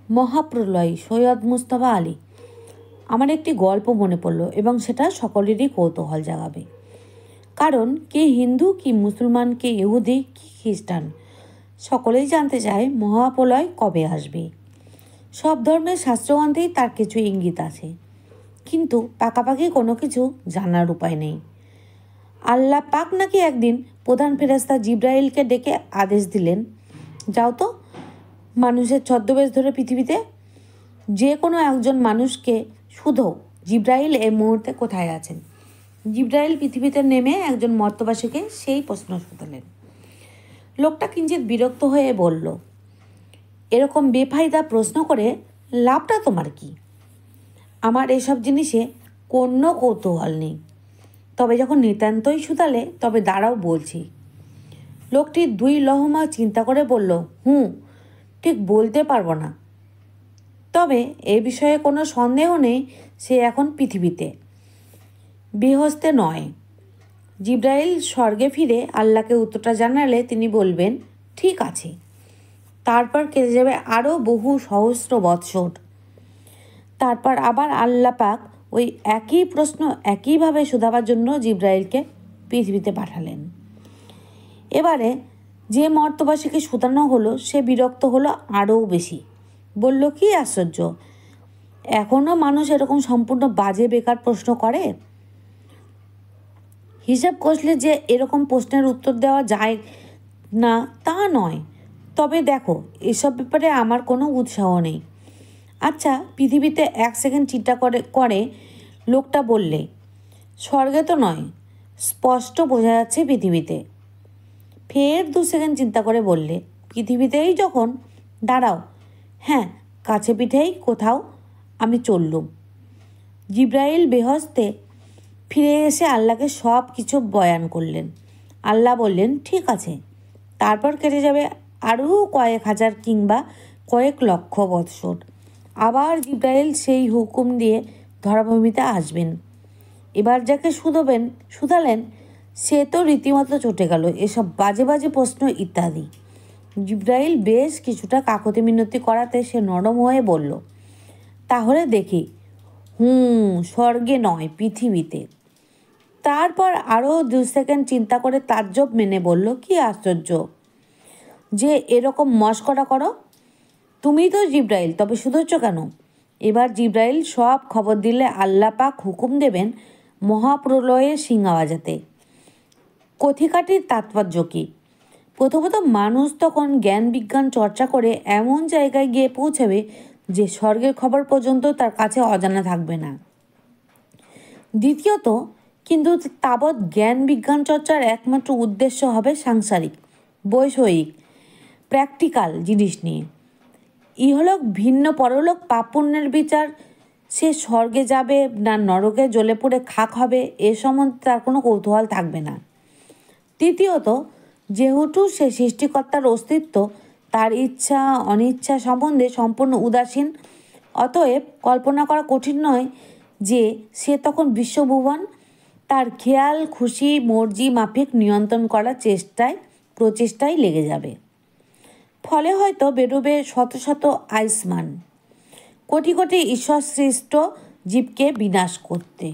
মহাপ্রলয় সৈয়দ মুজতবা আলী। আমার একটি গল্প মনে পড়ল এবং সেটা সকলেরই কৌতূহল জাগাবে। কারণ কে হিন্দু, কি মুসলমান, কে ইহুদি, কি খ্রিস্টান, সকলেই জানতে চায় মহাপ্রলয় কবে আসবে। সব ধর্মের শাস্ত্রগ্রন্থেই তার কিছু ইঙ্গিত আছে, কিন্তু পাকাপাকি কোনো কিছু জানার উপায় নেই। আল্লাহ পাক নাকি একদিন প্রধান ফেরেশতা জিব্রাইলকে ডেকে আদেশ দিলেন, যাও তো মানুষের ছদ্মবেশ ধরে পৃথিবীতে যে কোনো একজন মানুষকে শুধু জিব্রাইল এই মুহূর্তে কোথায় আছেন। জিব্রাইল পৃথিবীতে নেমে একজন মর্তবাসীকে সেই প্রশ্ন শুধালেন। লোকটা কিঞ্চিত বিরক্ত হয়ে বলল, এরকম বেফায়দা প্রশ্ন করে লাভটা তোমার কি? আমার এসব জিনিসে কোনো কৌতূহল নেই, তবে যখন নিতান্তই শুধালে তবে দাঁড়াও বলছি। লোকটি দুই লহমা চিন্তা করে বলল, ঠিক বলতে পারবো না, তবে এ বিষয়ে কোনো সন্দেহ নেই সে এখন পৃথিবীতে, বেহেশতে নয়। জিব্রাইল স্বর্গে ফিরে আল্লাহকে উত্তরটা জানালে তিনি বলবেন, ঠিক আছে। তারপর কেটে যাবে আরও বহু সহস্র বৎসর। তারপর আবার আল্লাহ পাক ওই একই প্রশ্ন একইভাবে শোধাবার জন্য জিব্রাইলকে পৃথিবীতে পাঠালেন। এবারে যে মর্তবাসীকে শোধানো হলো সে বিরক্ত হলো আরও বেশি। বলল, কি আশ্চর্য, এখনও মানুষ এরকম সম্পূর্ণ বাজে বেকার প্রশ্ন করে? হিসাব কষলে যে এরকম প্রশ্নের উত্তর দেওয়া যায় না তা নয়, তবে দেখো এসব ব্যাপারে আমার কোনো উৎসাহ নেই। আচ্ছা, পৃথিবীতে 1 সেকেন্ড চিন্তা করে লোকটা বললে, স্বর্গে তো নয়, স্পষ্ট বোঝা যাচ্ছে পৃথিবীতে। ফের 2 সেকেন্ড চিন্তা করে বললে, পৃথিবীতেই যখন, দাঁড়াও, হ্যাঁ কাছে পিঠেই কোথাও আমি চললুম। জিব্রাইল বেহেশতে ফিরে এসে আল্লাহকে সব কিছু বয়ান করলেন। আল্লাহ বললেন, ঠিক আছে। তারপর কেটে যাবে আরও কয়েক হাজার কিংবা কয়েক লক্ষ বৎসর। আবার জিব্রাইল সেই হুকুম দিয়ে ধরাভূমিতে আসবেন। এবার যাকে শুধালেন সে তো রীতিমতো চটে গেল এসব বাজে বাজে প্রশ্ন ইত্যাদি। জিব্রাইল বেশ কিছুটা কাকতি মিনতি করাতে সে নরম হয়ে বলল, তাহলে দেখি, স্বর্গে নয়, পৃথিবীতে। তারপর আরও 2 সেকেন্ড চিন্তা করে তাজ্জব মেনে বলল, কি আশ্চর্য যে এরকম মশকরা করো। তুমি তো জিব্রাইল, তবে শুধোচ্ছ কেন? এবার জিব্রাইল সব খবর দিলে আল্লাহ পাক হুকুম দেবেন মহাপ্রলয়ের সিংহা বাজাতে। কথিকাটির তাৎপর্য কী? প্রথমত মানুষ তখন জ্ঞান বিজ্ঞান চর্চা করে এমন জায়গায় গিয়ে পৌঁছাবে যে স্বর্গের খবর পর্যন্ত তার কাছে অজানা থাকবে না। দ্বিতীয়ত, কিন্তু তাবৎ জ্ঞান বিজ্ঞান চর্চার একমাত্র উদ্দেশ্য হবে সাংসারিক, বৈষয়িক, প্র্যাকটিক্যাল জিনিস নিয়ে। ইহলোক ভিন্ন পরলোক, পাপ পুণ্যের বিচার, সে স্বর্গে যাবে না নরকে জ্বলে পড়ে খাক হবে এ সম্বন্ধে তার কোনো কৌতূহল থাকবে না। তৃতীয়ত, যেহেতু সে সৃষ্টিকর্তার অস্তিত্ব, তার ইচ্ছা অনিচ্ছা সম্বন্ধে সম্পূর্ণ উদাসীন, অতএব কল্পনা করা কঠিন নয় যে সে তখন বিশ্বভুবন তার খেয়াল খুশি মর্জি মাফিক নিয়ন্ত্রণ করার প্রচেষ্টায় লেগে যাবে। ফলে হয়তো বেরোবে শত শত আইসমান, কোটি কোটি ঈশ্বর সৃষ্ট জীবকে বিনাশ করতে।